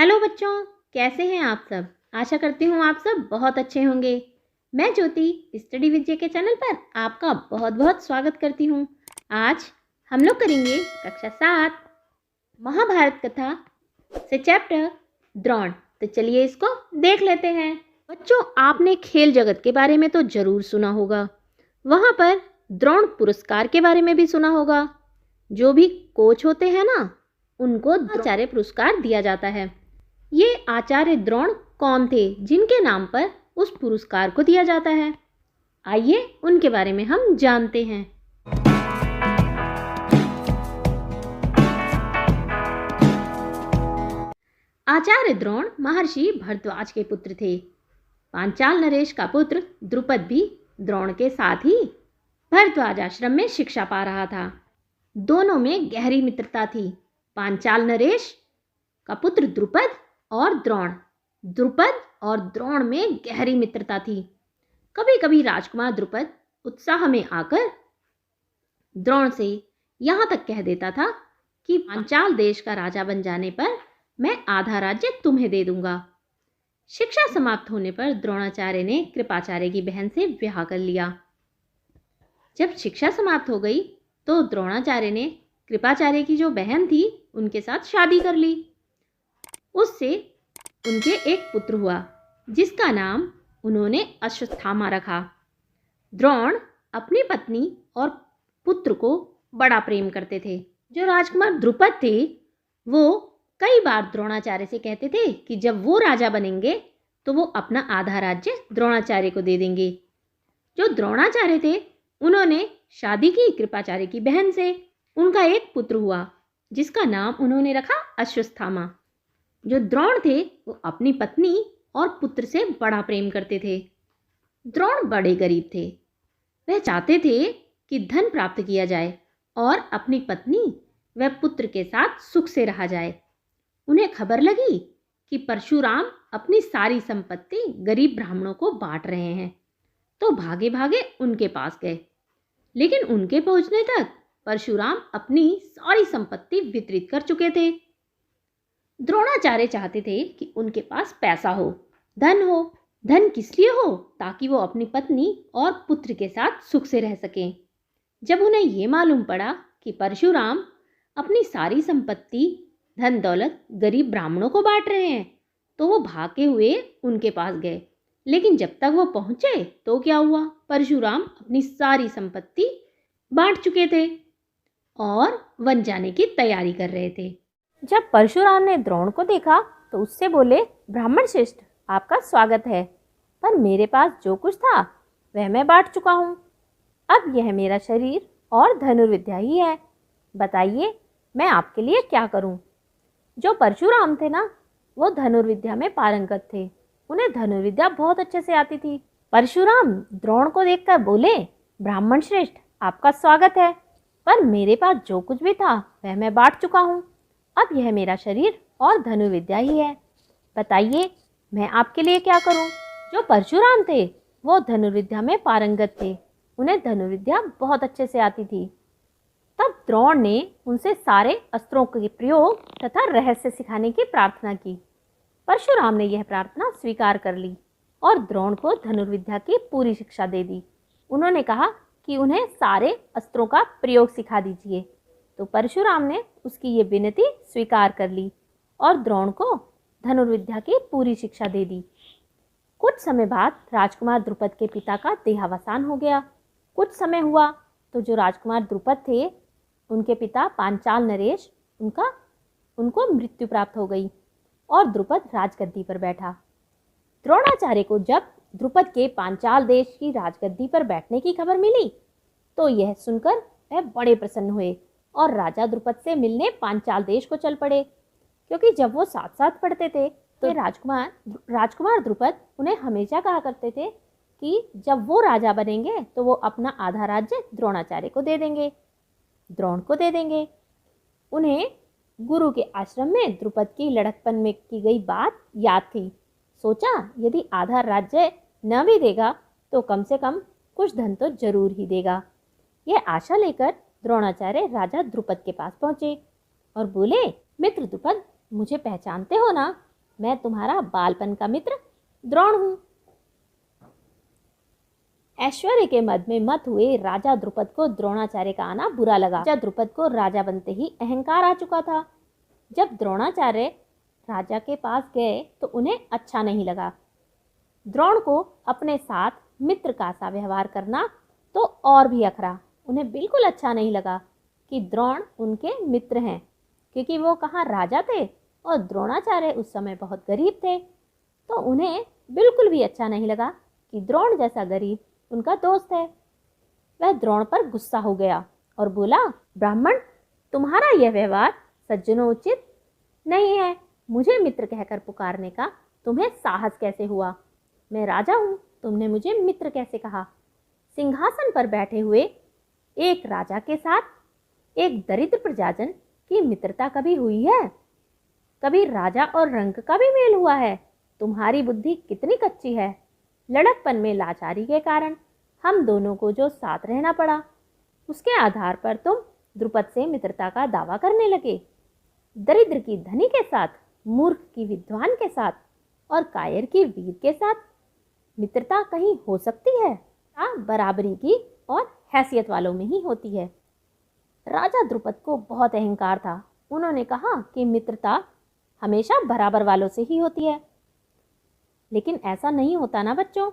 Hello बच्चों, कैसे हैं आप सब। आशा करती हूँ आप सब बहुत अच्छे होंगे। मैं ज्योति स्टडी विजय के चैनल पर आपका बहुत बहुत स्वागत करती हूँ। आज हम लोग करेंगे कक्षा 7 महाभारत कथा से चैप्टर द्रोण। तो चलिए इसको देख लेते हैं। बच्चों, आपने खेल जगत के बारे में तो जरूर सुना होगा। वहाँ पर द्रोण पुरस्कार के बारे में भी सुना होगा। जो भी कोच होते हैं ना, उनको आचार्य पुरस्कार दिया जाता है। ये आचार्य द्रोण कौन थे जिनके नाम पर उस पुरस्कार को दिया जाता है? आइए उनके बारे में हम जानते हैं। आचार्य द्रोण महर्षि भरद्वाज के पुत्र थे। पांचाल नरेश का पुत्र द्रुपद भी द्रोण के साथ ही भरद्वाज आश्रम में शिक्षा पा रहा था। दोनों में गहरी मित्रता थी। पांचाल नरेश का पुत्र द्रुपद और द्रोण में गहरी मित्रता थी। कभी कभी राजकुमार द्रुपद उत्साह में आकर द्रोण से यहाँ तक कह देता था कि पांचाल देश का राजा बन जाने पर मैं आधा राज्य तुम्हें दे दूंगा। शिक्षा समाप्त होने पर द्रोणाचार्य ने कृपाचार्य की बहन से विवाह कर लिया। जब शिक्षा समाप्त हो गई तो द्रोणाचार्य ने कृपाचार्य की जो बहन थी उनके साथ शादी कर ली। उससे उनके एक पुत्र हुआ जिसका नाम उन्होंने अश्वत्थामा रखा। द्रोण अपनी पत्नी और पुत्र को बड़ा प्रेम करते थे। जो राजकुमार द्रुपद थे वो कई बार द्रोणाचार्य से कहते थे कि जब वो राजा बनेंगे तो वो अपना आधा राज्य द्रोणाचार्य को दे देंगे। जो द्रोणाचार्य थे उन्होंने शादी की कृपाचार्य की बहन से। उनका एक पुत्र हुआ जिसका नाम उन्होंने रखा अश्वत्थामा। जो द्रोण थे वो अपनी पत्नी और पुत्र से बड़ा प्रेम करते थे। द्रोण बड़े गरीब थे। वह चाहते थे कि धन प्राप्त किया जाए और अपनी पत्नी व पुत्र के साथ सुख से रहा जाए। उन्हें खबर लगी कि परशुराम अपनी सारी संपत्ति गरीब ब्राह्मणों को बांट रहे हैं, तो भागे भागे उनके पास गए। लेकिन उनके पहुंचने तक परशुराम अपनी सारी संपत्ति वितरित कर चुके थे। द्रोणाचार्य चाहते थे कि उनके पास पैसा हो, धन हो। धन किस लिए हो? ताकि वो अपनी पत्नी और पुत्र के साथ सुख से रह सकें। जब उन्हें ये मालूम पड़ा कि परशुराम अपनी सारी संपत्ति धन दौलत गरीब ब्राह्मणों को बांट रहे हैं तो वो भागे हुए उनके पास गए। लेकिन जब तक वो पहुंचे तो क्या हुआ? परशुराम अपनी सारी संपत्ति बांट चुके थे और वन जाने की तैयारी कर रहे थे। जब परशुराम ने द्रोण को देखा तो उससे बोले, ब्राह्मण श्रेष्ठ, आपका स्वागत है, पर मेरे पास जो कुछ था वह मैं बांट चुका हूँ। अब यह मेरा शरीर और धनुर्विद्या ही है। बताइए मैं आपके लिए क्या करूँ? जो परशुराम थे ना, वो धनुर्विद्या में पारंगत थे। उन्हें धनुर्विद्या बहुत अच्छे से आती थी। परशुराम द्रोण को देखकर बोले, ब्राह्मण श्रेष्ठ, आपका स्वागत है, पर मेरे पास जो कुछ भी था वह मैं बांट चुका हूँ। अब यह मेरा शरीर और धनुर्विद्या ही है। बताइए मैं आपके लिए क्या करूं? जो परशुराम थे वो धनुर्विद्या में पारंगत थे। उन्हें धनुर्विद्या बहुत अच्छे से आती थी। तब द्रोण ने उनसे सारे अस्त्रों के प्रयोग तथा रहस्य सिखाने की प्रार्थना की। परशुराम ने यह प्रार्थना स्वीकार कर ली और द्रोण को धनुर्विद्या की पूरी शिक्षा दे दी। उन्होंने कहा कि उन्हें सारे अस्त्रों का प्रयोग सिखा दीजिए। तो परशुराम ने उसकी ये विनती स्वीकार कर ली और द्रोण को धनुर्विद्या की पूरी शिक्षा दे दी। कुछ समय बाद राजकुमार द्रुपद के पिता का देहावसान हो गया। कुछ समय हुआ तो जो राजकुमार द्रुपद थे उनके पिता पांचाल नरेश उनको मृत्यु प्राप्त हो गई और द्रुपद राजगद्दी पर बैठा। द्रोणाचार्य को जब द्रुपद के पांचाल देश की राजगद्दी पर बैठने की खबर मिली तो यह सुनकर वह बड़े प्रसन्न हुए और राजा द्रुपद से पांचाल देश को चल पड़े। क्योंकि जब वो साथ साथ पढ़ते थे तो राजकुमार द्रुपद उन्हें हमेशा कहा करते थे कि जब वो राजा बनेंगे तो वो अपना आधा राज्य द्रोणाचार्य को दे देंगे, द्रोण को दे देंगे। उन्हें गुरु के आश्रम में द्रुपद की लड़कपन में की गई बात याद थी। सोचा यदि आधा राज्य न भी देगा तो कम से कम कुछ धन तो जरूर ही देगा। यह आशा लेकर द्रोणाचार्य राजा द्रुपद के पास पहुंचे और बोले, मित्र द्रुपद, मुझे पहचानते हो ना? मैं तुम्हारा बालपन का मित्र द्रोण हूँ। ऐश्वर्य के मद में मत हुए राजा द्रुपद को द्रोणाचार्य का आना बुरा लगा। राजा द्रुपद को राजा बनते ही अहंकार आ चुका था। जब द्रोणाचार्य राजा के पास गए तो उन्हें अच्छा नहीं लगा। द्रोण को अपने साथ मित्र का सा व्यवहार करना तो और भी अखरा। उन्हें बिल्कुल अच्छा नहीं लगा कि द्रोण उनके मित्र हैं, क्योंकि वो कहाँ राजा थे और द्रोणाचार्य उस समय बहुत गरीब थे। तो उन्हें बिल्कुल भी अच्छा नहीं लगा कि द्रोण जैसा गरीब उनका दोस्त है। वह द्रोण पर गुस्सा हो गया और बोला, ब्राह्मण, तुम्हारा यह व्यवहार सज्जनोचित नहीं है। मुझे मित्र कहकर पुकारने का तुम्हें साहस कैसे हुआ? मैं राजा हूँ, तुमने मुझे मित्र कैसे कहा? सिंहासन पर बैठे हुए एक राजा के साथ एक दरिद्र प्रजाजन की मित्रता कभी हुई है? कभी राजा और रंक का भी मेल हुआ है? तुम्हारी बुद्धि कितनी कच्ची है। लड़कपन में लाचारी के कारण हम दोनों को जो साथ रहना पड़ा, उसके आधार पर तुम द्रुपद से मित्रता का दावा करने लगे। दरिद्र की धनी के साथ, मूर्ख की विद्वान के साथ और कायर की वीर के साथ मित्रता कहीं हो सकती है? बराबरी की और हैसियत वालों में ही होती है। राजा द्रुपद को बहुत अहंकार था। उन्होंने कहा कि मित्रता हमेशा बराबर वालों से ही होती है। लेकिन ऐसा नहीं होता ना बच्चों।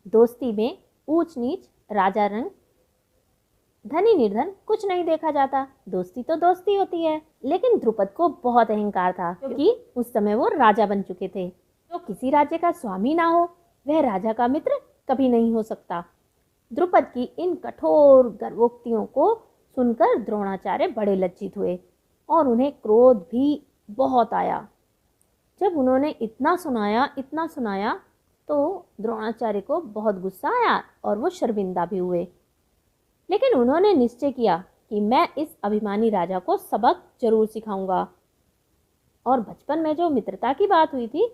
दोस्ती में ऊंच नीच, राजा रंग, धनी निर्धन कुछ नहीं देखा जाता। दोस्ती तो दोस्ती होती है। लेकिन द्रुपद को बहुत अहंकार था, क्योंकि उस समय वो राजा बन चुके थे। जो किसी राज्य का स्वामी ना हो, वह राजा का मित्र कभी नहीं हो सकता। द्रुपद की इन कठोर गर्वोक्तियों को सुनकर द्रोणाचार्य बड़े लज्जित हुए और उन्हें क्रोध भी बहुत आया। जब उन्होंने इतना सुनाया तो द्रोणाचार्य को बहुत गुस्सा आया और वो शर्मिंदा भी हुए। लेकिन उन्होंने निश्चय किया कि मैं इस अभिमानी राजा को सबक जरूर सिखाऊंगा और बचपन में जो मित्रता की बात हुई थी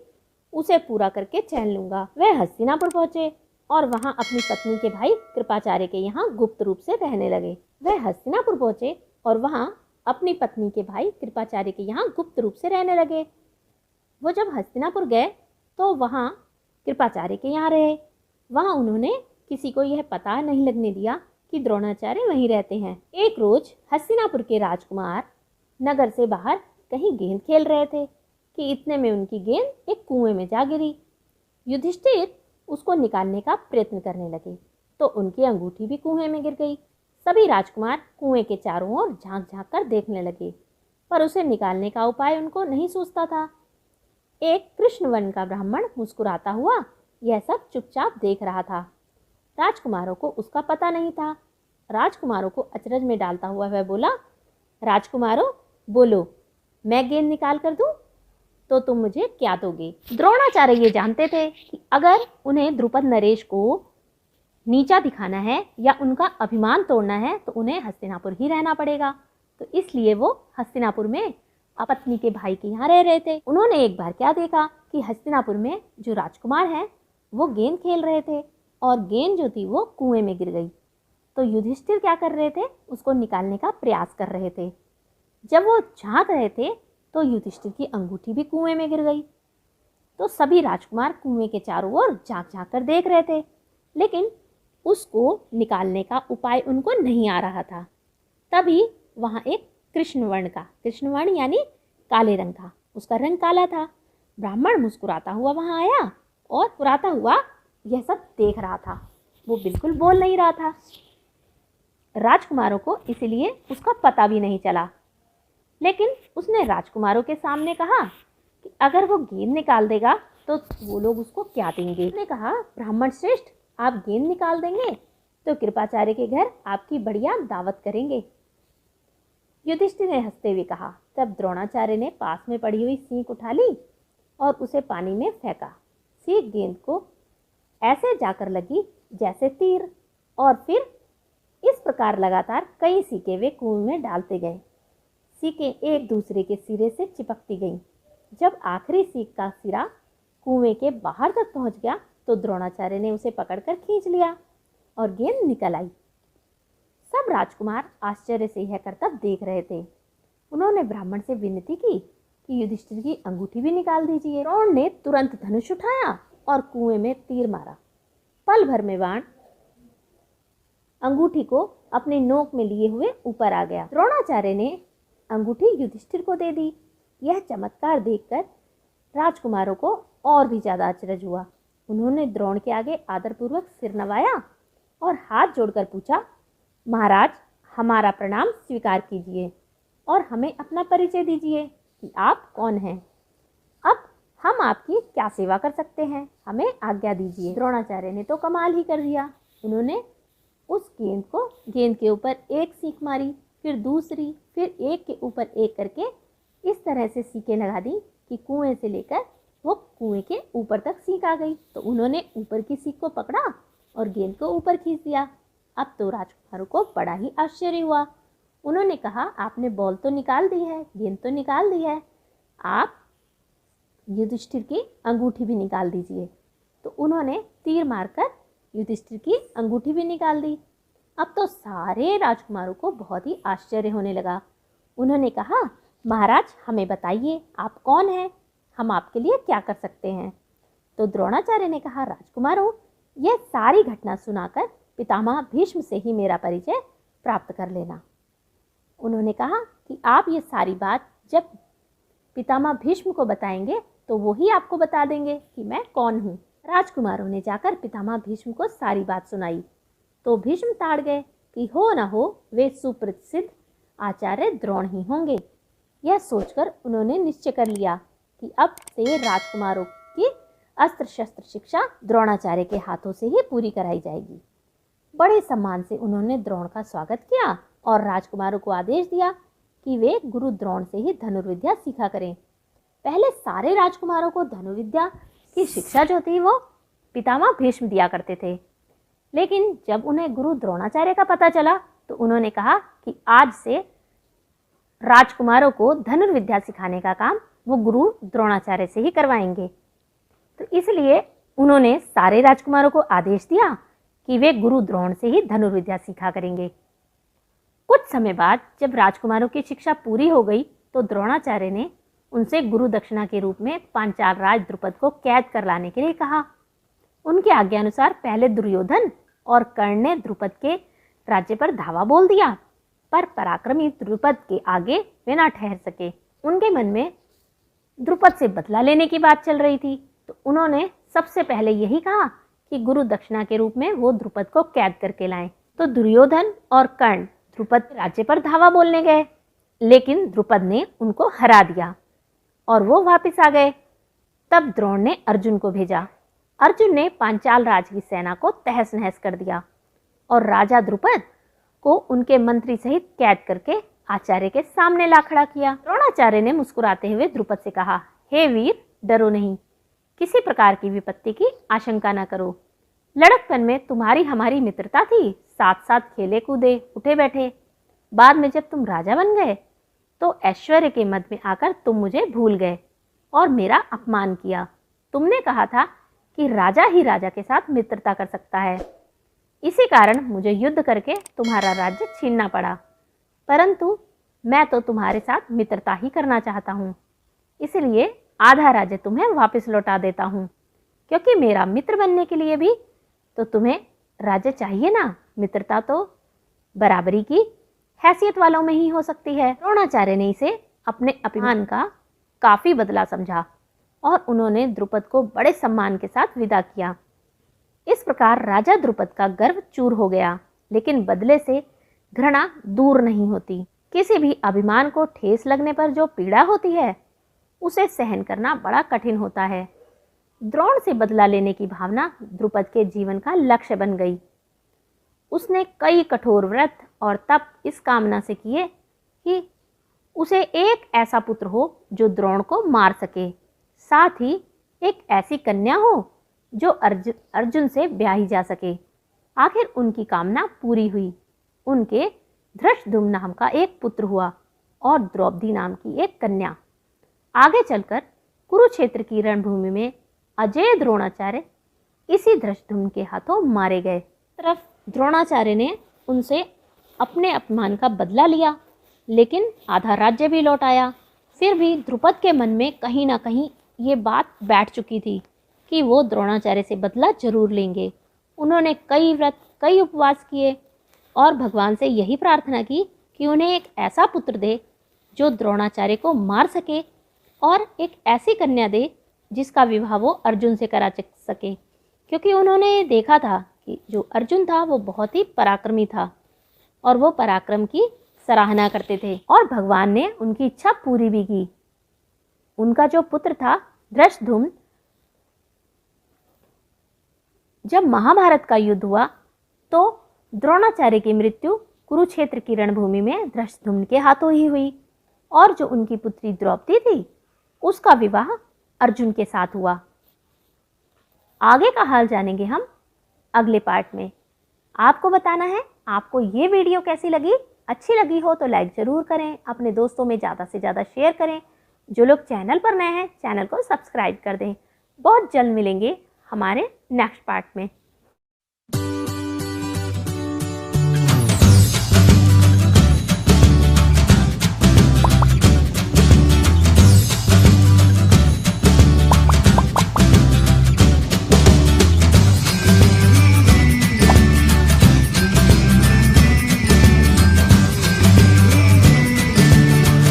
उसे पूरा करके चैन लूंगा। वह हस्तिनापुर पहुंचे और वहां अपनी पत्नी के भाई कृपाचार्य के यहाँ गुप्त रूप से रहने लगे। वह हस्तिनापुर पहुंचे और वहां अपनी पत्नी के भाई कृपाचार्य के यहाँ गुप्त रूप से रहने लगे। वो जब हस्तिनापुर गए तो वहाँ कृपाचार्य के यहाँ रहे। वहाँ उन्होंने किसी को यह पता नहीं लगने दिया कि द्रोणाचार्य वहीं रहते हैं। एक रोज हस्तिनापुर के राजकुमार नगर से बाहर कहीं गेंद खेल रहे थे कि इतने में उनकी गेंद एक कुएं में जा गिरी। युधिष्ठिर उसको निकालने का प्रयत्न करने लगे तो उनकी अंगूठी भी कुएं में गिर गई। सभी राजकुमार कुएं के चारों ओर झांक झांक कर देखने लगे, पर उसे निकालने का उपाय उनको नहीं सूझता था। एक कृष्णवर्ण का ब्राह्मण मुस्कुराता हुआ यह सब चुपचाप देख रहा था। राजकुमारों को उसका पता नहीं था। राजकुमारों को अचरज में डालता हुआ वह बोला, राजकुमारों बोलो, मैं गेंद निकाल कर दूं तो तुम मुझे क्या दोगे? द्रोणाचार्य ये जानते थे कि अगर उन्हें द्रुपद नरेश को नीचा दिखाना है या उनका अभिमान तोड़ना है तो उन्हें हस्तिनापुर ही रहना पड़ेगा। तो इसलिए वो हस्तिनापुर में पत्नी के भाई के यहाँ रह रहे थे। उन्होंने एक बार क्या देखा कि हस्तिनापुर में जो राजकुमार हैं वो गेंद खेल रहे थे और गेंद जो थी वो कुएं में गिर गई। तो युधिष्ठिर क्या कर रहे थे? उसको निकालने का प्रयास कर रहे थे। जब वो झांक रहे थे तो युधिष्ठिर की अंगूठी भी कुएं में गिर गई। तो सभी राजकुमार कुएं के चारों ओर झांक झांक कर देख रहे थे, लेकिन उसको निकालने का उपाय उनको नहीं आ रहा था। तभी वहाँ एक कृष्णवर्ण यानी काले रंग का, उसका रंग काला था, ब्राह्मण मुस्कुराता हुआ वहाँ आया और मुस्कुराता हुआ यह सब देख रहा था। वो बिल्कुल बोल नहीं रहा था। राजकुमारों को इसलिए उसका पता भी नहीं चला। लेकिन उसने राजकुमारों के सामने कहा कि अगर वो गेंद निकाल देगा तो वो लोग उसको क्या देंगे। उसने कहा, ब्राह्मण श्रेष्ठ, आप गेंद निकाल देंगे तो कृपाचार्य के घर आपकी बढ़िया दावत करेंगे। युधिष्ठिर ने हंसते हुए कहा। तब द्रोणाचार्य ने पास में पड़ी हुई सीख उठा ली और उसे पानी में फेंका। सीख गेंद को ऐसे जाकर लगी जैसे तीर, और फिर इस प्रकार लगातार कई सीखें वे कुएं में डालते गए। सीखें एक दूसरे के सिरे से चिपकती गईं। जब आखिरी सीख का सिरा कुएं के बाहर तक पहुंच गया तो द्रोणाचार्य ने उसे पकड़कर खींच लिया और गेंद निकल आई। सब राजकुमार आश्चर्य से यह करतब देख रहे थे। उन्होंने ब्राह्मण से विनती की कि युधिष्ठिर की अंगूठी भी निकाल दीजिए। द्रोण ने तुरंत धनुष उठाया और कुएं में तीर मारा। पल भर में बाण अंगूठी को अपनी नोक में लिए हुए ऊपर आ गया। द्रोणाचार्य ने अंगूठी युधिष्ठिर को दे दी। यह चमत्कार देखकर राजकुमारों को और भी ज्यादा अचरज हुआ। उन्होंने द्रोण के आगे आदरपूर्वक सिर नवाया और हाथ जोड़कर पूछा, महाराज, हमारा प्रणाम स्वीकार कीजिए और हमें अपना परिचय दीजिए कि आप कौन हैं। अब हम आपकी क्या सेवा कर सकते हैं, हमें आज्ञा दीजिए। द्रोणाचार्य ने तो कमाल ही कर दिया। उन्होंने उस गेंद के ऊपर एक सीख मारी, फिर दूसरी, फिर एक के ऊपर एक करके इस तरह से सीखें लगा दी कि कुएं से लेकर वो कुएं के ऊपर तक सीख आ गई। तो उन्होंने ऊपर की सीख को पकड़ा और गेंद को ऊपर खींच दिया। अब तो राजकुमारों को बड़ा ही आश्चर्य हुआ। उन्होंने कहा, आपने बॉल तो निकाल दी है, गेंद तो निकाल दी है, आप युधिष्ठिर की अंगूठी भी निकाल दीजिए। तो उन्होंने तीर मारकर युधिष्ठिर की अंगूठी भी निकाल दी। अब तो सारे राजकुमारों को बहुत ही आश्चर्य होने लगा। उन्होंने कहा, महाराज, हमें बताइए आप कौन हैं, हम आपके लिए क्या कर सकते हैं। तो द्रोणाचार्य ने कहा, राजकुमारों, यह सारी घटना सुनाकर पितामह भीष्म से ही मेरा परिचय प्राप्त कर लेना। उन्होंने कहा कि आप ये सारी बात जब पितामह भीष्म को बताएंगे तो वो ही आपको बता देंगे कि मैं कौन हूँ। राजकुमारों ने जाकर पितामह भीष्म को सारी बात सुनाई तो भीष्म ताड़ गए कि हो न हो वे सुप्रसिद्ध आचार्य द्रोण ही होंगे। यह सोचकर उन्होंने निश्चय कर लिया कि अब से राजकुमारों की अस्त्र शस्त्र शिक्षा द्रोणाचार्य के हाथों से ही पूरी कराई जाएगी। बड़े सम्मान से उन्होंने द्रोण का स्वागत किया और राजकुमारों को आदेश दिया कि वे गुरु द्रोण से ही धनुर्विद्या सीखा करें। पहले सारे राजकुमारों को धनुर्विद्या की शिक्षा जो थी वो पितामह भीष्म दिया करते थे, लेकिन जब उन्हें गुरु द्रोणाचार्य का पता चला तो उन्होंने कहा कि आज से राजकुमारों को धनुर्विद्या सिखाने का काम वो गुरु द्रोणाचार्य से ही करवाएंगे। तो इसलिए उन्होंने सारे राजकुमारों को आदेश दिया कि वे गुरु द्रोण से ही धनुर्विद्या सीखा करेंगे। कुछ समय बाद जब राजकुमारों की शिक्षा पूरी हो गई तो द्रोणाचार्य ने उनसे गुरु दक्षिणा के रूप में पांचाल राज द्रुपद को कैद कर लाने के लिए कहा। उनके आज्ञानुसार पहले दुर्योधन और कर्ण ने द्रुपद के राज्य पर धावा बोल दिया, पर पराक्रमी द्रुपद के आगे वे न ठहर सके। उनके मन में द्रुपद से बदला लेने की बात चल रही थी, तो उन्होंने सबसे पहले यही कहा कि गुरु दक्षिणा के रूप में वो द्रुपद को कैद करके लाएं। तो दुर्योधन और कर्ण द्रुपद के राज्य पर धावा बोलने गए, लेकिन द्रुपद ने उनको हरा दिया और वो वापस आ गए। तब द्रोण ने अर्जुन को भेजा। अर्जुन ने पांचाल राज की सेना को तहस नहस कर दिया और राजा द्रुपद को उनके मंत्री सहित कैद करके आचार्य के सामने ला खड़ा किया। द्रोणाचार्य ने मुस्कुराते हुए द्रुपद से कहा, हे वीर, डरो नहीं, किसी प्रकार की विपत्ति की आशंका न करो। लड़कपन में तुम्हारी हमारी मित्रता थी, साथ साथ खेले कूदे उठे बैठे। बाद में जब तुम राजा बन गए तो ऐश्वर्य के मद में आकर तुम मुझे भूल गए और मेरा अपमान किया। तुमने कहा था कि राजा ही राजा के साथ मित्रता कर सकता है, इसी कारण मुझे युद्ध करके तुम्हारा राज्य छीनना पड़ा, परंतु मैं तो तुम्हारे साथ मित्रता ही करना चाहता हूँ, इसलिए आधा राज्य तुम्हें वापस लौटा देता हूँ, क्योंकि मेरा मित्र बनने के लिए भी तो तुम्हें राज्य चाहिए ना। मित्रता तो बराबरी की हैसियत वालों में ही हो सकती है। द्रोणाचार्य ने इसे अपने अपमान का काफी बदला समझा और उन्होंने द्रुपद को बड़े सम्मान के साथ विदा किया। इस प्रकार राजा द्रुपद का गर्व चूर हो गया, लेकिन बदले से घृणा दूर नहीं होती। किसी भी अभिमान को ठेस लगने पर जो पीड़ा होती है उसे सहन करना बड़ा कठिन होता है। द्रोण से बदला लेने की भावना द्रुपद के जीवन का लक्ष्य बन गई। उसने कई कठोर व्रत और तप इस कामना से किए कि उसे एक ऐसा पुत्र हो जो द्रोण को मार सके, साथ ही एक ऐसी कन्या हो जो अर्जुन से ब्याही जा सके। आखिर उनकी कामना पूरी हुई। उनके धृष्टद्युम्न नाम का एक पुत्र हुआ और द्रौपदी नाम की एक कन्या। आगे चलकर कुरुक्षेत्र की रणभूमि में अजय द्रोणाचार्य इसी धृष्टद्युम्न के हाथों मारे गए। तरफ द्रोणाचार्य ने उनसे अपने अपमान का बदला लिया, लेकिन आधा राज्य भी लौटाया। फिर भी द्रुपद के मन में कहीं ना कहीं ये बात बैठ चुकी थी कि वो द्रोणाचार्य से बदला जरूर लेंगे। उन्होंने कई व्रत, कई उपवास किए और भगवान से यही प्रार्थना की कि उन्हें एक ऐसा पुत्र दे जो द्रोणाचार्य को मार सके और एक ऐसी कन्या दे जिसका विवाह वो अर्जुन से करा सके, क्योंकि उन्होंने देखा था कि जो अर्जुन था वो बहुत ही पराक्रमी था और वो पराक्रम की सराहना करते थे। और भगवान ने उनकी इच्छा पूरी भी की। उनका जो पुत्र था धृष्टद्युम्न, जब महाभारत का युद्ध हुआ तो द्रोणाचार्य की मृत्यु कुरुक्षेत्र की रणभूमि में धृष्टद्युम्न के हाथों ही हुई और जो उनकी पुत्री द्रौपदी थी उसका विवाह अर्जुन के साथ हुआ। आगे का हाल जानेंगे हम अगले पार्ट में। आपको बताना है आपको ये वीडियो कैसी लगी। अच्छी लगी हो तो लाइक ज़रूर करें, अपने दोस्तों में ज़्यादा से ज़्यादा शेयर करें। जो लोग चैनल पर नए हैं चैनल को सब्सक्राइब कर दें। बहुत जल्द मिलेंगे हमारे नेक्स्ट पार्ट में।